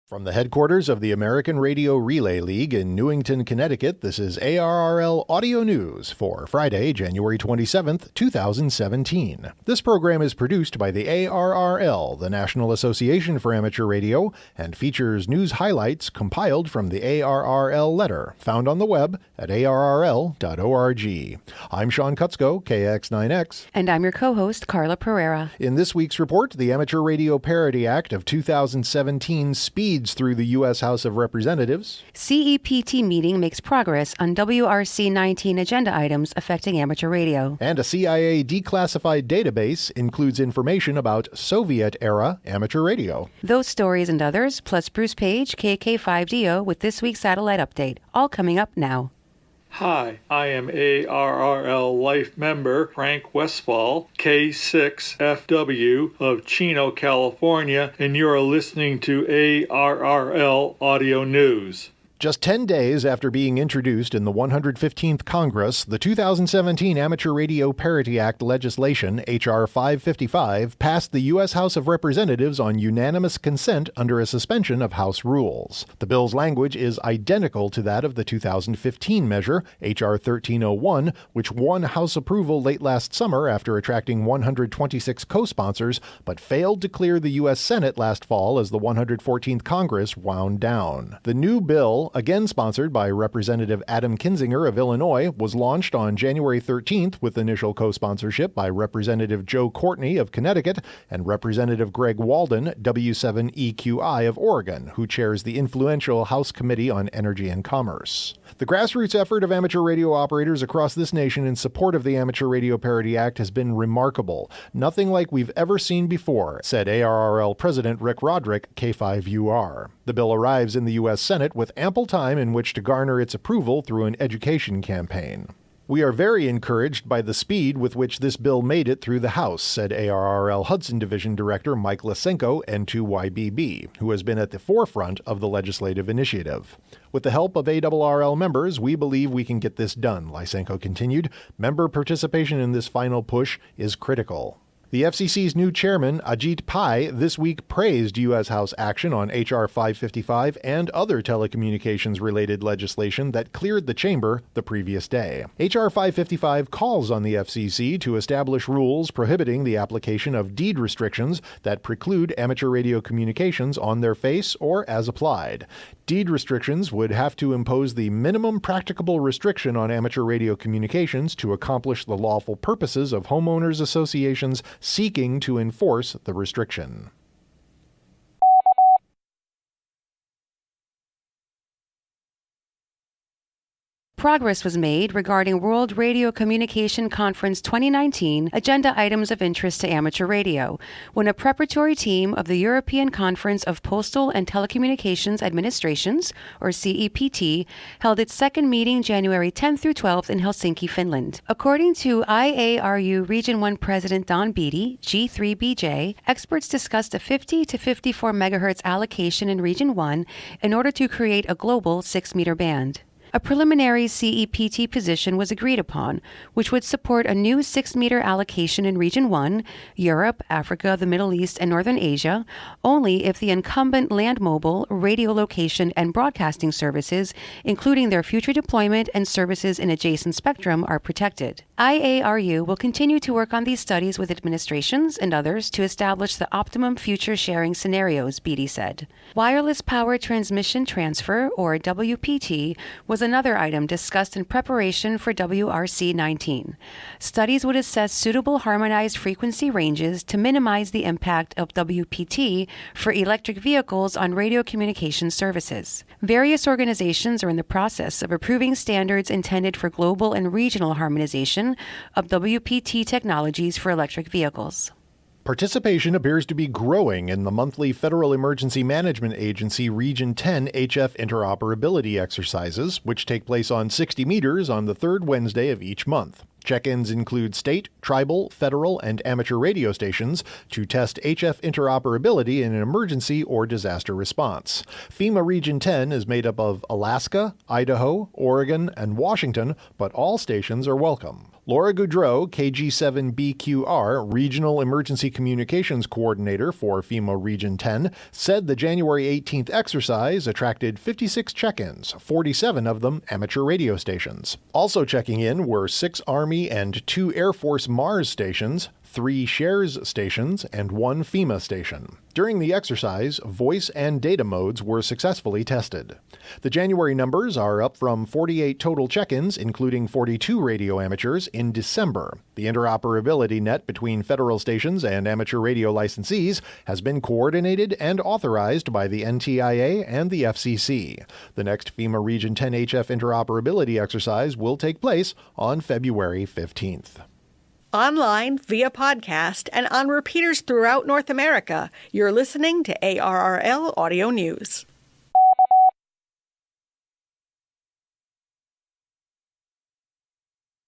From the headquarters of the American Radio Relay League in Newington, Connecticut, this is ARRL Audio News for Friday, January 27th, 2017. This program is produced by the ARRL, the National Association for Amateur Radio, and features news highlights compiled from the ARRL letter, found on the web at arrl.org. I'm Sean Kutzko, KX9X. And I'm your co-host, Carla Pereira. In this week's report, the Amateur Radio Parity Act of 2017 speeds through the U.S. House of Representatives. CEPT meeting makes progress on WRC 19 agenda items affecting amateur radio. And a CIA declassified database includes information about Soviet-era amateur radio. Those stories and others, plus Bruce Page, KK5DO, with this week's satellite update, all coming up now. Hi, I am ARRL Life member Frank Westfall, K6FW of Chino, California, and you are listening to ARRL Audio News. Just 10 days after being introduced in the 115th Congress, the 2017 Amateur Radio Parity Act legislation, H.R. 555, passed the U.S. House of Representatives on unanimous consent under a suspension of House rules. The bill's language is identical to that of the 2015 measure, H.R. 1301, which won House approval late last summer after attracting 126 co-sponsors, but failed to clear the U.S. Senate last fall as the 114th Congress wound down. The new bill, again sponsored by Representative Adam Kinzinger of Illinois, was launched on January 13th with initial co-sponsorship by Representative Joe Courtney of Connecticut and Representative Greg Walden, W7EQI of Oregon, who chairs the influential House Committee on Energy and Commerce. The grassroots effort of amateur radio operators across this nation in support of the Amateur Radio Parity Act has been remarkable. Nothing like we've ever seen before, said ARRL President Rick Roderick, K5UR. The bill arrives in the U.S. Senate with ample time in which to garner its approval through an education campaign. We are very encouraged by the speed with which this bill made it through the House, said ARRL Hudson Division Director Mike Lysenko, N2YBB, who has been at the forefront of the legislative initiative. With the help of ARRL members, we believe we can get this done, Lysenko continued. Member participation in this final push is critical. The FCC's new chairman, Ajit Pai, this week praised U.S. House action on H.R. 555 and other telecommunications-related legislation that cleared the chamber the previous day. H.R. 555 calls on the FCC to establish rules prohibiting the application of deed restrictions that preclude amateur radio communications on their face or as applied. Deed restrictions would have to impose the minimum practicable restriction on amateur radio communications to accomplish the lawful purposes of homeowners associations seeking to enforce the restriction. Progress was made regarding World Radio Communication Conference 2019 agenda items of interest to amateur radio, when a preparatory team of the European Conference of Postal and Telecommunications Administrations, or CEPT, held its second meeting January 10th through 12th in Helsinki, Finland. According to IARU Region 1 President Don Beatty, G3BJ, experts discussed a 50 to 54 megahertz allocation in Region 1 in order to create a global 6-meter band. A preliminary CEPT position was agreed upon, which would support a new 6-meter allocation in Region 1, Europe, Africa, the Middle East, and Northern Asia, only if the incumbent land mobile, radio location, and broadcasting services, including their future deployment and services in adjacent spectrum, are protected. IARU will continue to work on these studies with administrations and others to establish the optimum future sharing scenarios, Beatty said. Wireless Power Transmission Transfer, or WPT, was another item discussed in preparation for WRC 19. Studies would assess suitable harmonized frequency ranges to minimize the impact of WPT for electric vehicles on radio communication services. Various organizations are in the process of approving standards intended for global and regional harmonization of WPT technologies for electric vehicles. Participation appears to be growing in the monthly Federal Emergency Management Agency Region 10 HF interoperability exercises, which take place on 60 meters on the third Wednesday of each month. Check-ins include state, tribal, federal, and amateur radio stations to test HF interoperability in an emergency or disaster response. FEMA Region 10 is made up of Alaska, Idaho, Oregon, and Washington, but all stations are welcome. Laura Goudreau, KG7BQR, Regional Emergency Communications Coordinator for FEMA Region 10, said the January 18th exercise attracted 56 check-ins, 47 of them amateur radio stations. Also checking in were 6 Army and 2 Air Force Mars stations, 3 Shares stations, and 1 FEMA station. During the exercise, voice and data modes were successfully tested. The January numbers are up from 48 total check-ins, including 42 radio amateurs, in December. The interoperability net between federal stations and amateur radio licensees has been coordinated and authorized by the NTIA and the FCC. The next FEMA Region 10 HF interoperability exercise will take place on February 15th. Online, via podcast, and on repeaters throughout North America, you're listening to ARRL Audio News.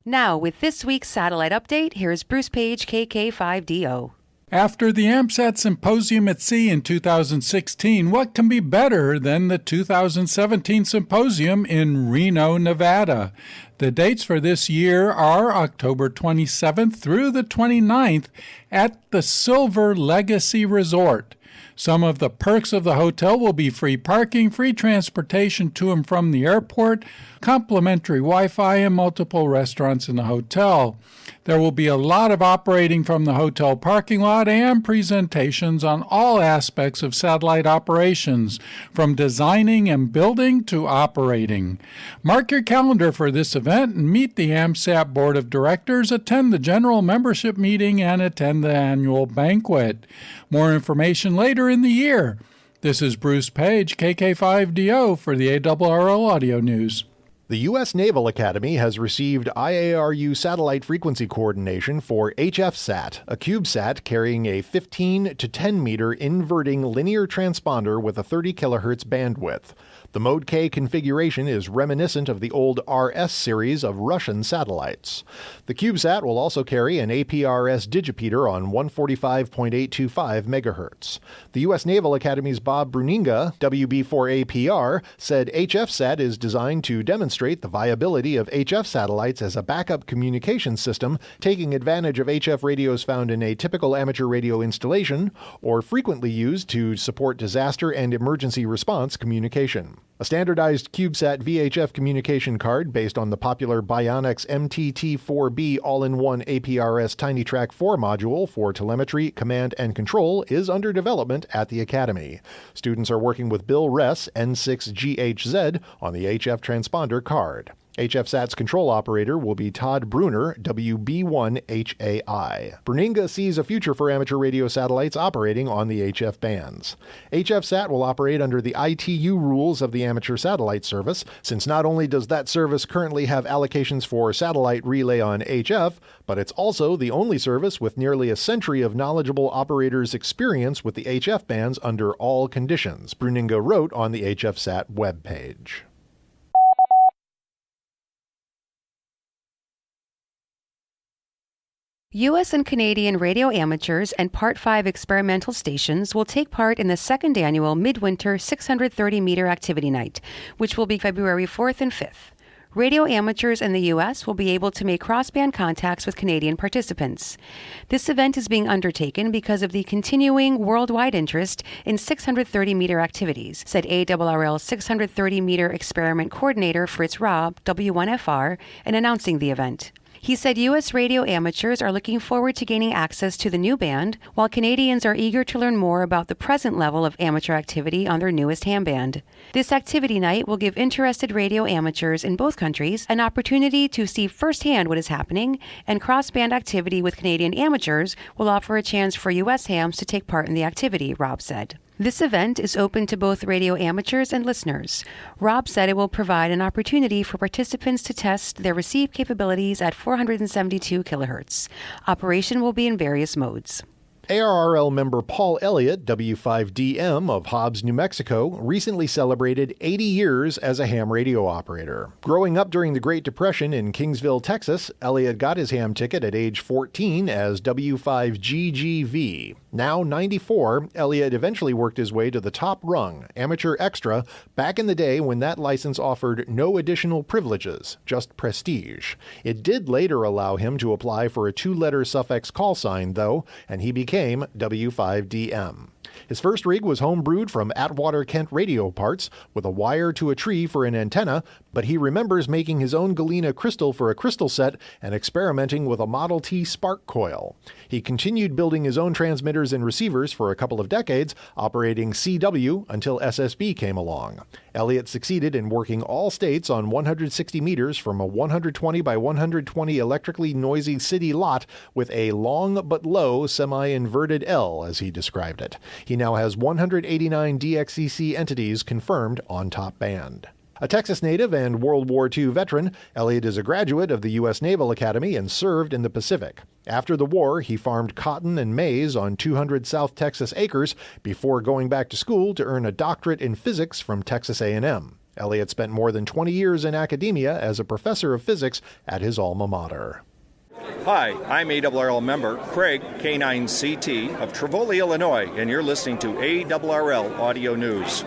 Now, with this week's satellite update, here's Bruce Page, KK5DO. After the AMSAT Symposium at Sea in 2016, what can be better than the 2017 Symposium in Reno, Nevada? The dates for this year are October 27th through the 29th at the Silver Legacy Resort. Some of the perks of the hotel will be free parking, free transportation to and from the airport, complimentary Wi-Fi, and multiple restaurants in the hotel. There will be a lot of operating from the hotel parking lot and presentations on all aspects of satellite operations, from designing and building to operating. Mark your calendar for this event and meet the AMSAT Board of Directors, attend the general membership meeting, and attend the annual banquet. More information later in the year. This is Bruce Page, KK5DO, for the ARRL Audio News. The U.S. Naval Academy has received IARU satellite frequency coordination for HFSat, a CubeSat carrying a 15 to 10 meter inverting linear transponder with a 30 kHz bandwidth. The Mode K configuration is reminiscent of the old RS series of Russian satellites. The CubeSat will also carry an APRS digipeater on 145.825 MHz. The U.S. Naval Academy's Bob Bruninga, WB4APR, said HFSat is designed to demonstrate the viability of HF satellites as a backup communication system, taking advantage of HF radios found in a typical amateur radio installation, or frequently used to support disaster and emergency response communication. A standardized CubeSat VHF communication card based on the popular Bionix MTT4B all-in-one APRS TinyTrack 4 module for telemetry, command, and control is under development at the Academy. Students are working with Bill Ress, N6GHZ, on the HF transponder card. HFSat's control operator will be Todd Bruner, WB1HAI. Bruninga sees a future for amateur radio satellites operating on the HF bands. HFSat will operate under the ITU rules of the Amateur Satellite Service, since not only does that service currently have allocations for satellite relay on HF, but it's also the only service with nearly a century of knowledgeable operators' experience with the HF bands under all conditions, Bruninga wrote on the HFSat webpage. U.S. and Canadian radio amateurs and Part 5 experimental stations will take part in the second annual Midwinter 630-meter activity night, which will be February 4th and 5th. Radio amateurs in the U.S. will be able to make cross-band contacts with Canadian participants. This event is being undertaken because of the continuing worldwide interest in 630-meter activities, said ARRL 630-meter experiment coordinator Fritz Raab, W1FR, in announcing the event. He said U.S. radio amateurs are looking forward to gaining access to the new band, while Canadians are eager to learn more about the present level of amateur activity on their newest ham band. This activity night will give interested radio amateurs in both countries an opportunity to see firsthand what is happening, and cross-band activity with Canadian amateurs will offer a chance for U.S. hams to take part in the activity, Rob said. This event is open to both radio amateurs and listeners. Rob said it will provide an opportunity for participants to test their receive capabilities at 472 kHz. Operation will be in various modes. ARRL member Paul Elliott, W5DM of Hobbs, New Mexico, recently celebrated 80 years as a ham radio operator. Growing up during the Great Depression in Kingsville, Texas, Elliott got his ham ticket at age 14 as W5GGV. Now 94, Elliott eventually worked his way to the top rung, amateur extra, back in the day when that license offered no additional privileges, just prestige. It did later allow him to apply for a 2-letter suffix call sign, though, and he became W5DM. His first rig was homebrewed from Atwater, Kent radio parts with a wire to a tree for an antenna, but he remembers making his own Galena crystal for a crystal set and experimenting with a Model T spark coil. He continued building his own transmitters and receivers for a couple of decades, operating CW until SSB came along. Elliott succeeded in working all states on 160 meters from a 120 by 120 electrically noisy city lot with a long but low semi-inverted L, as he described it. He now has 189 DXCC entities confirmed on top band. A Texas native and World War II veteran, Elliott is a graduate of the U.S. Naval Academy and served in the Pacific. After the war, he farmed cotton and maize on 200 South Texas acres before going back to school to earn a doctorate in physics from Texas A&M. Elliott spent more than 20 years in academia as a professor of physics at his alma mater. Hi, I'm ARRL member Craig K9CT of Trevoli, Illinois, and you're listening to ARRL Audio News.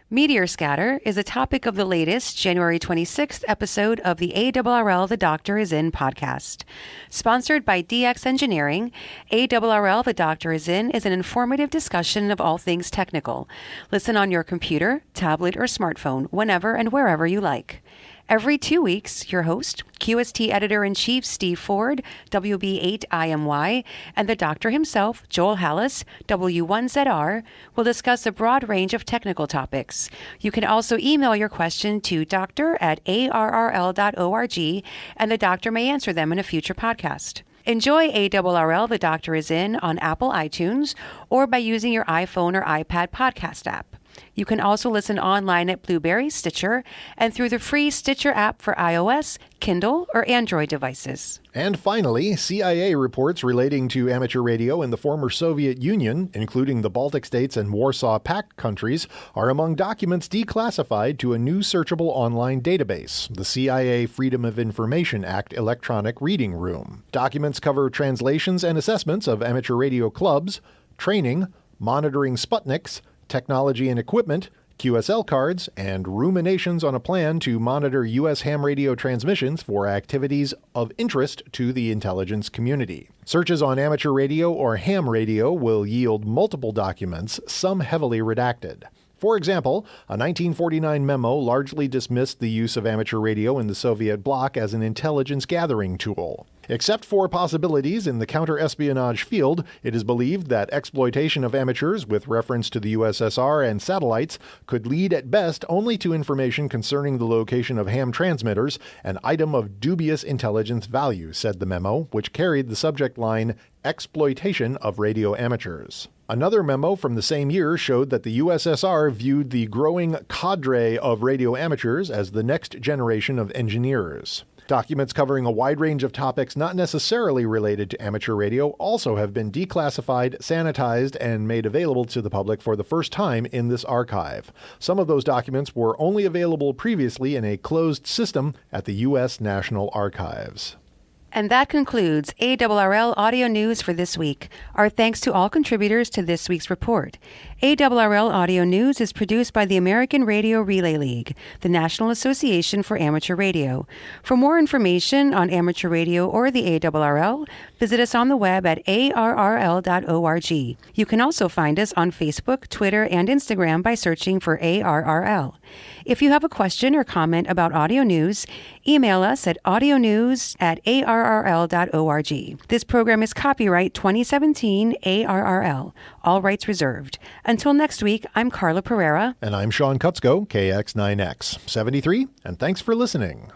Meteor scatter is a topic of the latest January 26th episode of the ARRL The Doctor Is In podcast. Sponsored by DX Engineering, ARRL The Doctor Is In is an informative discussion of all things technical. Listen on your computer, tablet, or smartphone whenever and wherever you like. Every 2 weeks, your host, QST Editor-in-Chief Steve Ford, WB8IMY, and the doctor himself, Joel Hallis, W1ZR, will discuss a broad range of technical topics. You can also email your question to doctor@arrl.org, and the doctor may answer them in a future podcast. Enjoy ARRL The Doctor Is In on Apple iTunes or by using your iPhone or iPad podcast app. You can also listen online at Blueberry, Stitcher, and through the free Stitcher app for iOS, Kindle, or Android devices. And finally, CIA reports relating to amateur radio in the former Soviet Union, including the Baltic states and Warsaw Pact countries, are among documents declassified to a new searchable online database, the CIA Freedom of Information Act Electronic Reading Room. Documents cover translations and assessments of amateur radio clubs, training, monitoring Sputniks, technology and equipment, QSL cards, and ruminations on a plan to monitor U.S. ham radio transmissions for activities of interest to the intelligence community. Searches on amateur radio or ham radio will yield multiple documents, some heavily redacted. For example, a 1949 memo largely dismissed the use of amateur radio in the Soviet bloc as an intelligence gathering tool. Except for possibilities in the counter-espionage field, it is believed that exploitation of amateurs with reference to the USSR and satellites could lead at best only to information concerning the location of ham transmitters, an item of dubious intelligence value, said the memo, which carried the subject line, Exploitation of Radio Amateurs. Another memo from the same year showed that the USSR viewed the growing cadre of radio amateurs as the next generation of engineers. Documents covering a wide range of topics not necessarily related to amateur radio also have been declassified, sanitized, and made available to the public for the first time in this archive. Some of those documents were only available previously in a closed system at the U.S. National Archives. And that concludes ARRL Audio News for this week. Our thanks to all contributors to this week's report. ARRL Audio News is produced by the American Radio Relay League, the National Association for Amateur Radio. For more information on amateur radio or the ARRL, visit us on the web at arrl.org. You can also find us on Facebook, Twitter, and Instagram by searching for ARRL. If you have a question or comment about audio news, email us at audionews@arrl.org. This program is copyright 2017 ARRL. All rights reserved. Until next week, I'm Carla Pereira. And I'm Sean Kutzko, KX9X 73, and thanks for listening.